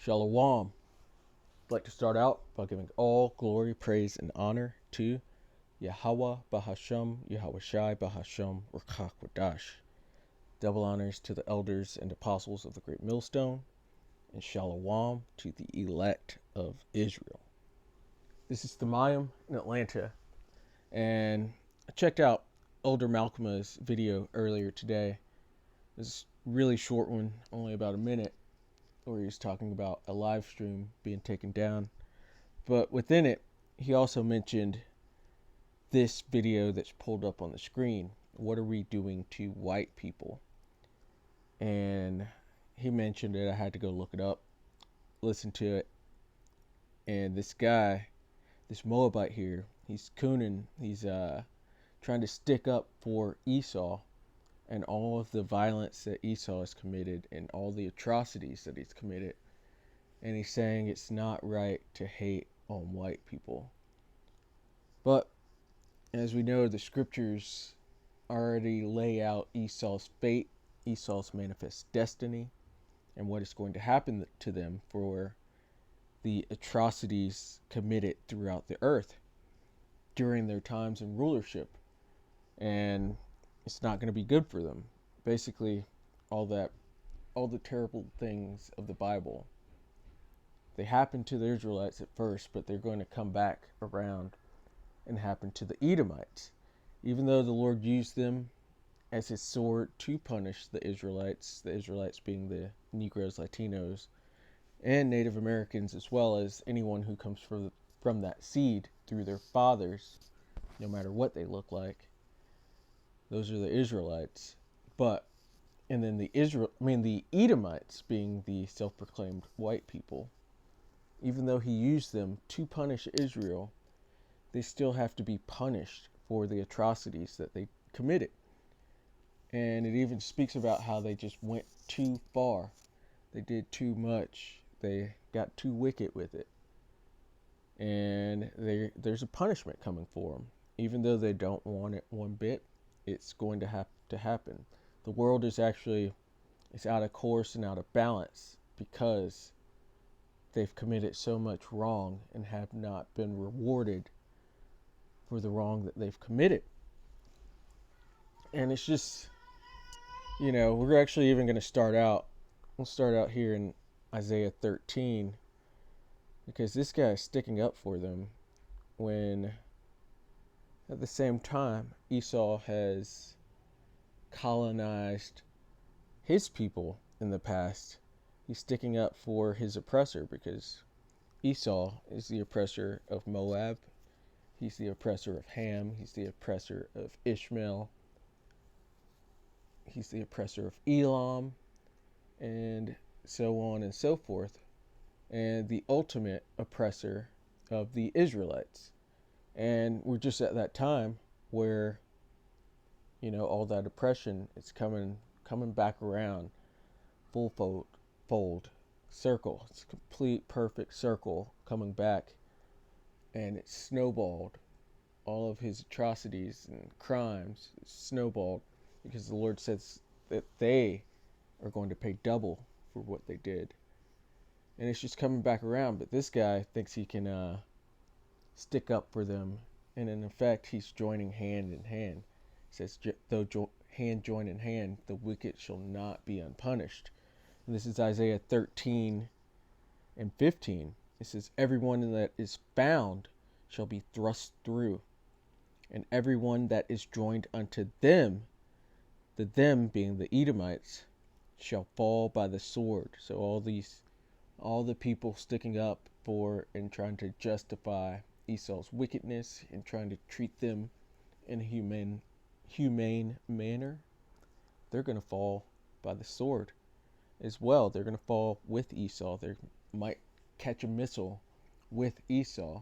Shalom. I'd like to start out by giving all glory, praise, and honor to Yahweh Bahasham, Yahweh Shai Bahasham, Rakak Wadash. Double honors to the elders and apostles of the Great Millstone, and Shalom to the elect of Israel. This is Thamayim in Atlanta, and I checked out Elder Malcolm's video earlier today. This really short one, only about a minute, where he was talking about a live stream being taken down. But within it, he also mentioned this video that's pulled up on the screen. What are we doing to white people? And he mentioned it. I had to go look it up, listen to it. And this guy, this Moabite here, he's cooning. He's trying to stick up for Esau and all of the violence that Esau has committed and all the atrocities that he's committed. And he's saying it's not right to hate on white people. But as we know, the scriptures already lay out Esau's fate, Esau's manifest destiny, and what is going to happen to them for the atrocities committed throughout the earth during their times in rulership. And it's not going to be good for them. Basically, all the terrible things of the Bible, they happen to the Israelites at first, but they're going to come back around and happen to the Edomites. Even though the Lord used them as his sword to punish the Israelites being the Negroes, Latinos, and Native Americans, as well as anyone who comes from that seed through their fathers, no matter what they look like. Those are the Israelites. And then the Edomites being the self-proclaimed white people, even though he used them to punish Israel, they still have to be punished for the atrocities that they committed. And it even speaks about how they just went too far. They did too much. They got too wicked with it. And there's a punishment coming for them. Even though they don't want it one bit, it's going to have to happen. The world is out of course and out of balance because they've committed so much wrong and have not been rewarded for the wrong that they've committed. And it's just, we're actually even going to start out. We'll start out here in Isaiah 13, because this guy is sticking up for them when at the same time Esau has colonized his people in the past. He's sticking up for his oppressor because Esau is the oppressor of Moab. He's the oppressor of Ham. He's the oppressor of Ishmael. He's the oppressor of Elam, and so on and so forth. And the ultimate oppressor of the Israelites. And we're just at that time where, all that oppression is coming back around, full fold, circle. It's a complete, perfect circle coming back. And it's snowballed. All of his atrocities and crimes snowballed because the Lord says that they are going to pay double for what they did. And it's just coming back around. But this guy thinks he can stick up for them. And in effect, he's joining hand in hand. He says, though hand join in hand, the wicked shall not be unpunished. And this is Isaiah 13 and 15. It says, everyone that is found shall be thrust through, and everyone that is joined unto them, the them being the Edomites, shall fall by the sword. So all the people sticking up for and trying to justify Esau's wickedness and trying to treat them in a humane manner, they're going to fall by the sword as well. They're going to fall with Esau. They might catch a missile with Esau.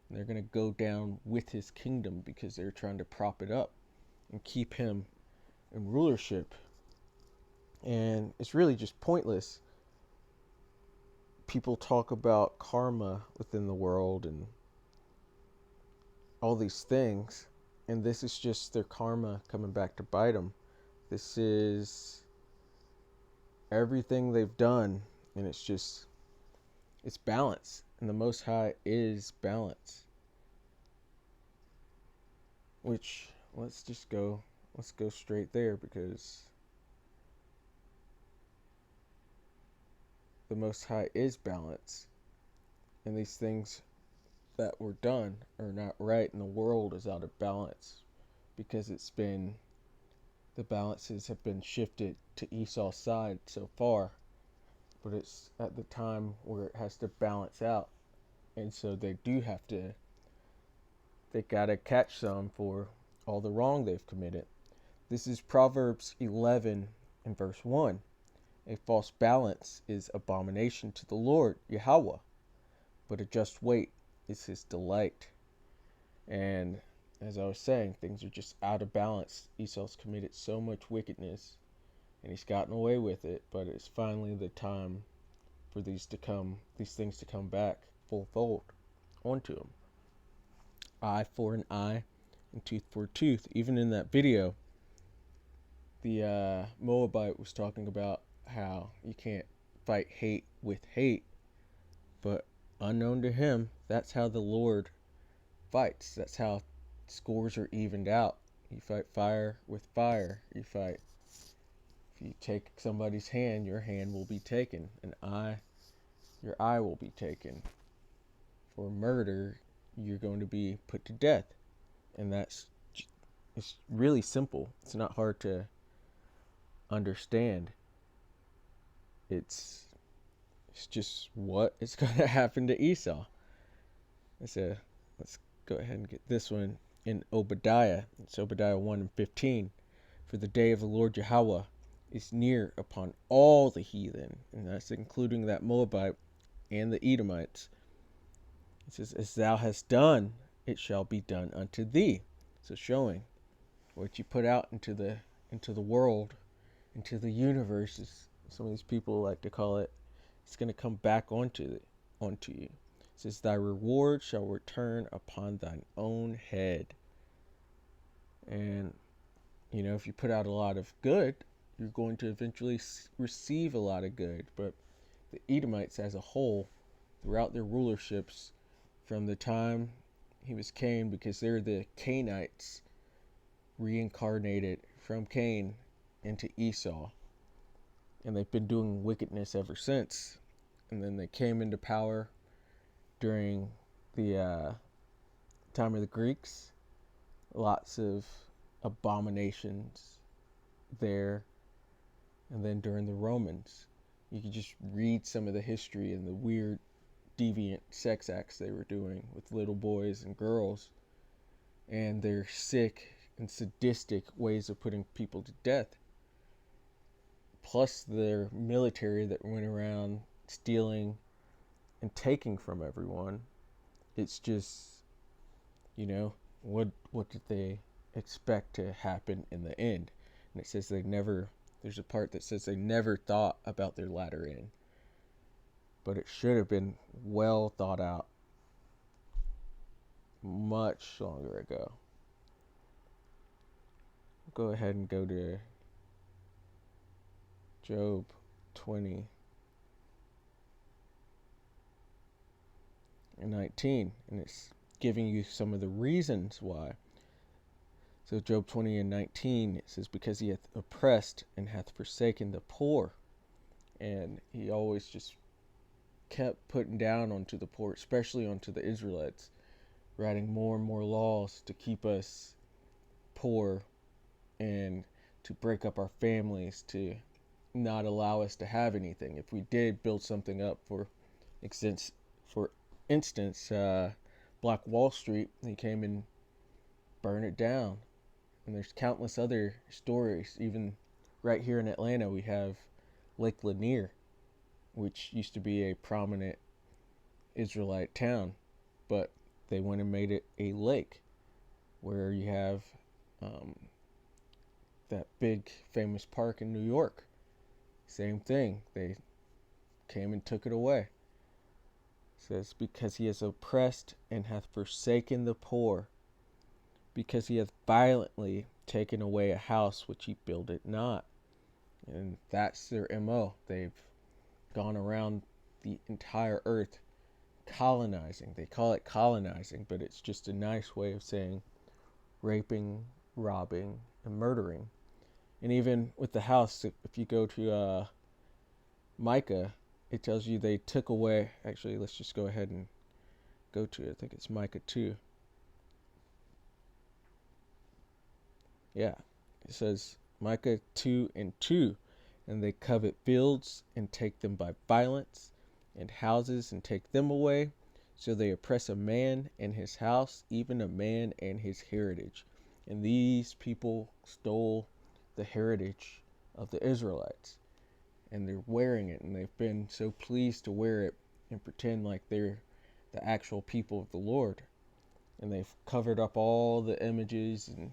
And they're going to go down with his kingdom because they're trying to prop it up and keep him in rulership. And it's really just pointless. People talk about karma within the world and all these things, and this is just their karma coming back to bite them. This is everything they've done, and it's just It's balance, and the Most High is balance. Which, let's go straight there, because the Most High is balance, and these things that were done are not right, and the world is out of balance because the balances have been shifted to Esau's side so far, but it's at the time where it has to balance out, and so they gotta catch some for all the wrong they've committed. This is Proverbs 11 and verse 1. A false balance is abomination to the Lord, Yahweh, but a just weight is his delight. And as I was saying, things are just out of balance. Esau's committed so much wickedness, and he's gotten away with it, but it's finally the time for these things to come back full fold onto him. Eye for an eye and tooth for a tooth. Even in that video, the Moabite was talking about how you can't fight hate with hate, but unknown to him, that's how the Lord fights. That's how scores are evened out. You fight fire with fire. If you take somebody's hand, your hand will be taken. Your eye will be taken. For murder, you're going to be put to death. And it's really simple. It's not hard to understand. It's just what is going to happen to Esau. Let's go ahead and get this one in Obadiah. It's Obadiah 1 and 15. For the day of the Lord Yahweh is near upon all the heathen, and that's including that Moabite and the Edomites. It says, as thou hast done, it shall be done unto thee. So showing what you put out into the world, into the universe, as some of these people like to call it, it's going to come back onto you. It says, thy reward shall return upon thine own head. And, if you put out a lot of good, you're going to eventually receive a lot of good. But the Edomites as a whole, throughout their rulerships, from the time he was Cain, because they're the Cainites reincarnated from Cain into Esau, and they've been doing wickedness ever since. And then they came into power during the time of the Greeks. Lots of abominations there. And then during the Romans, you could just read some of the history and the weird deviant sex acts they were doing with little boys and girls, and their sick and sadistic ways of putting people to death, plus their military that went around stealing and taking from everyone. It's just, what did they expect to happen in the end? And it says there's a part that says they never thought about their latter end. But it should have been well thought out much longer ago. Go ahead and go to Job 20 and 19, and it's giving you some of the reasons why. So Job 20 and 19, it says, because he hath oppressed and hath forsaken the poor. And he always just kept putting down onto the poor, especially onto the Israelites, writing more and more laws to keep us poor and to break up our families, to not allow us to have anything. If we did build something up, for instance, Black Wall Street, he came and burned it down. And there's countless other stories. Even right here in Atlanta, we have Lake Lanier, which used to be a prominent Israelite town, but they went and made it a lake, where you have that big famous park in New York. Same thing. They came and took it away. It says, because he has oppressed and hath forsaken the poor, because he hath violently taken away a house which he builded not. And that's their MO. They've gone around the entire earth, colonizing. They call it colonizing, but it's just a nice way of saying raping, robbing, and murdering. And even with the house, if you go to Micah, it tells you they took away. Actually, let's just go ahead and go to it. I think it's Micah 2. Yeah, it says Micah 2 and 2. And they covet fields and take them by violence, and houses and take them away. So they oppress a man and his house, even a man and his heritage. And these people stole the heritage of the Israelites. And they're wearing it, and they've been so pleased to wear it and pretend like they're the actual people of the Lord. And they've covered up all the images and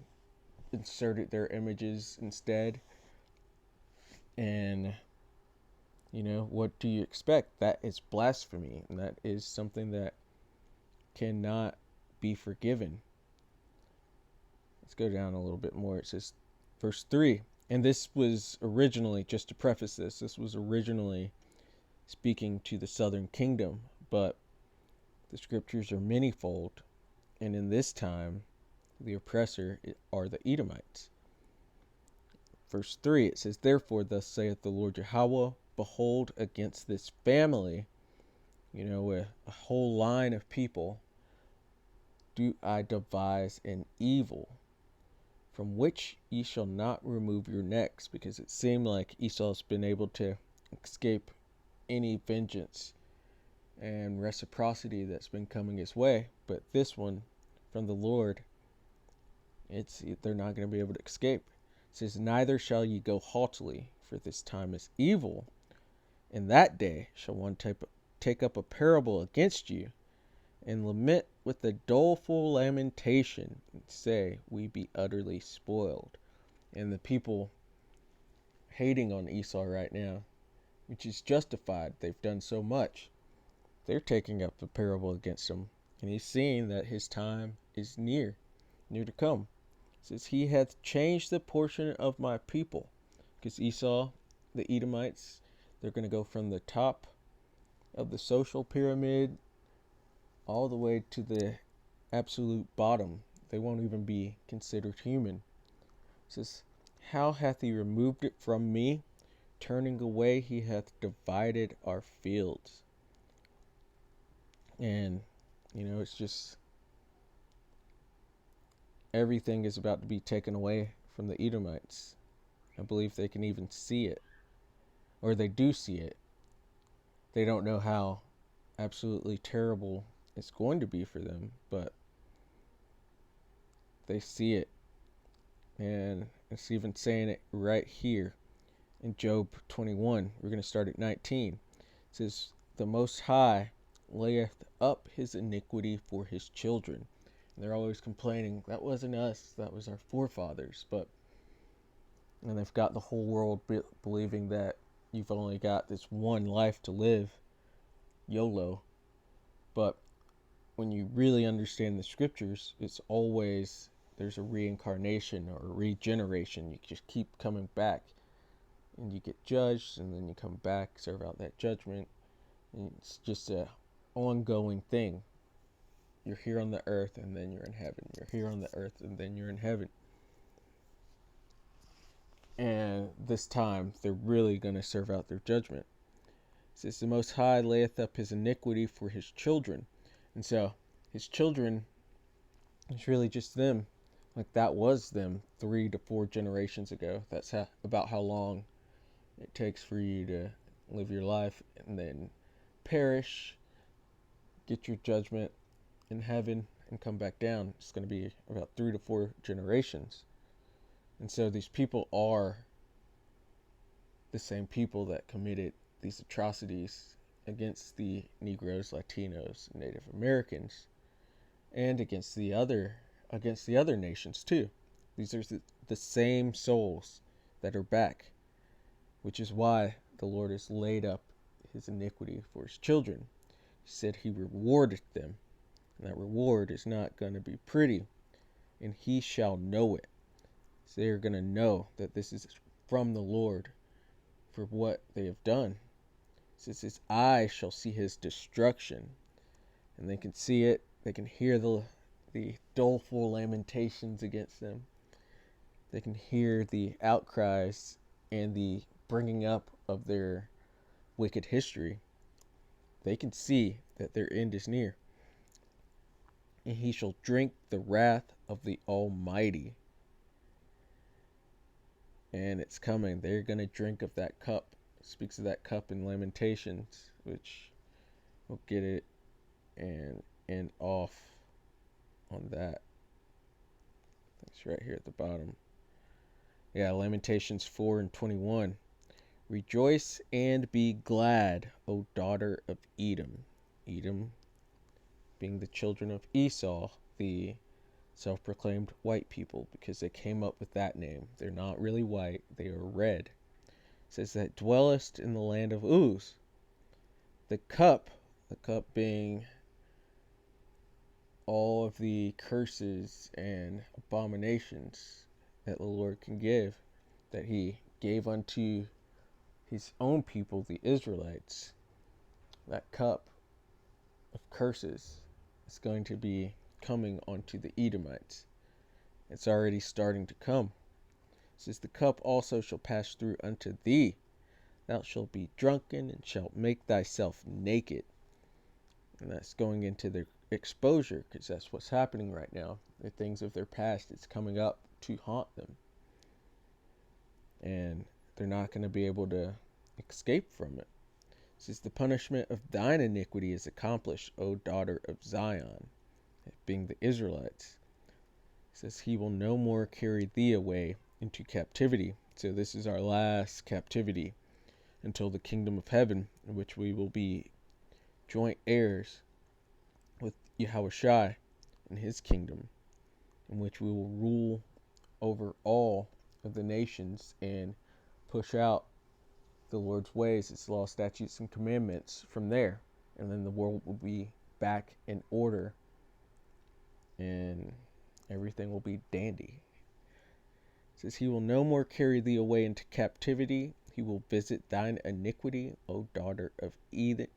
inserted their images instead. And, what do you expect? That is blasphemy, and that is something that cannot be forgiven. Let's go down a little bit more. It says, verse 3, and this was originally, just to preface this was originally speaking to the southern kingdom, but the scriptures are manifold, and in this time, the oppressor are the Edomites. Verse 3, it says, therefore, thus saith the Lord Yahweh, behold, against this family, a whole line of people, do I devise an evil, from which ye shall not remove your necks, because it seemed like Esau's been able to escape any vengeance and reciprocity that's been coming his way. But this one, from the Lord, they're not going to be able to escape. It says, neither shall ye go haughtily, for this time is evil. In that day shall one take up a parable against you, and lament with a doleful lamentation, and say, we be utterly spoiled. And the people hating on Esau right now, which is justified, they've done so much, they're taking up a parable against him, and he's seeing that his time is near to come. It says, he hath changed the portion of my people. Because Esau, the Edomites, they're going to go from the top of the social pyramid all the way to the absolute bottom. They won't even be considered human. It says, how hath he removed it from me? Turning away, he hath divided our fields. And, it's just everything is about to be taken away from the Edomites. I believe they can even see it, or they do see it. They don't know how absolutely terrible it's going to be for them, but they see it. And it's even saying it right here in Job 21. We're going to start at 19. It says, the Most High layeth up his iniquity for his children. And they're always complaining, that wasn't us, that was our forefathers. And they've got the whole world believing that you've only got this one life to live, YOLO. But when you really understand the scriptures, it's always, there's a reincarnation or a regeneration. You just keep coming back, and you get judged, and then you come back, serve out that judgment. And it's just a ongoing thing. You're here on the earth, and then you're in heaven. You're here on the earth, and then you're in heaven. And this time, they're really going to serve out their judgment. It says, the Most High layeth up his iniquity for his children. And so, his children, it's really just them. Like that was them 3 to 4 generations ago. That's about how long it takes for you to live your life and then perish, get your judgment in heaven, and come back down. It's going to be about 3 to 4 generations. And so these people are the same people that committed these atrocities against the Negroes, Latinos, Native Americans, and against the other nations too. These are the same souls that are back, which is why the Lord has laid up his iniquity for his children. He said he rewarded them, and that reward is not going to be pretty, and he shall know it. So they are going to know that this is from the Lord for what they have done. says his eyes shall see his destruction. And they can see it. They can hear the doleful lamentations against them. They can hear the outcries and the bringing up of their wicked history. They can see that their end is near. And he shall drink the wrath of the Almighty. And it's coming. They're going to drink of that cup. It speaks of that cup in Lamentations, which we'll get it and end off on that. It's right here at the bottom. Yeah, Lamentations 4:21. Rejoice and be glad, O daughter of Edom. Edom being the children of Esau, the self-proclaimed white people, because they came up with that name. They're not really white, they are red. It says that dwellest in the land of Uz. The cup being all of the curses and abominations that the Lord can give, that he gave unto his own people, the Israelites. That cup of curses is going to be coming onto the Edomites. It's already starting to come. It says, the cup also shall pass through unto thee. Thou shalt be drunken and shalt make thyself naked. And that's going into their exposure, because that's what's happening right now. The things of their past, it's coming up to haunt them. And they're not going to be able to escape from it. It says, the punishment of thine iniquity is accomplished, O daughter of Zion, being the Israelites. It says, he will no more carry thee away into captivity. So this is our last captivity until the kingdom of heaven, in which we will be joint heirs with Yahushua and his kingdom, in which we will rule over all of the nations and push out the Lord's ways, its law, statutes, and commandments from there. And then the world will be back in order and everything will be dandy. It says, he will no more carry thee away into captivity. He will visit thine iniquity, O daughter of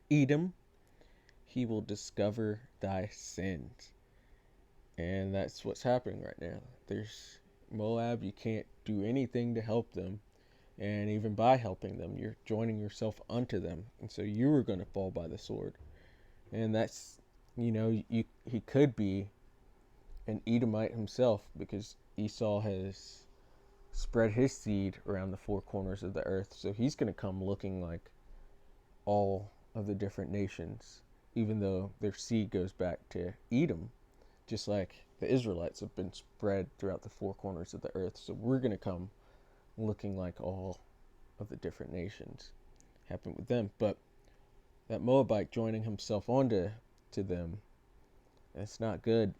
Edom. He will discover thy sins. And that's what's happening right now. There's Moab, you can't do anything to help them. And even by helping them, you're joining yourself unto them. And so you are going to fall by the sword. And that's, he could be an Edomite himself, because Esau has spread his seed around the four corners of the earth. So he's going to come looking like all of the different nations, even though their seed goes back to Edom, just like the Israelites have been spread throughout the four corners of the earth. So we're going to come looking like all of the different nations. Happened with them. But that Moabite joining himself onto them, it's not good.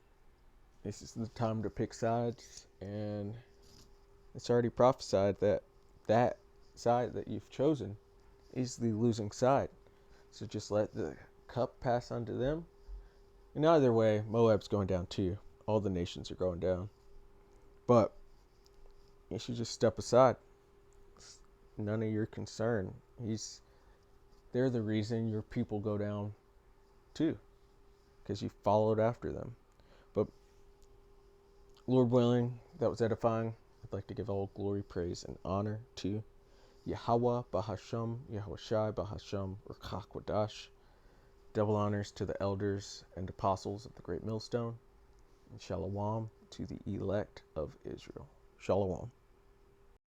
This is the time to pick sides, and it's already prophesied that that side that you've chosen is the losing side. So just let the cup pass unto them. And either way, Moab's going down too. All the nations are going down. But you should just step aside. It's none of your concern. They're the reason your people go down too, because you followed after them. But Lord willing, that was edifying. I'd like to give all glory, praise, and honor to Yahweh Bahasham, Yahushai Bahasham, Ruach. Double honors to the elders and apostles of the Great Millstone, and Shalom to the elect of Israel. Shalom.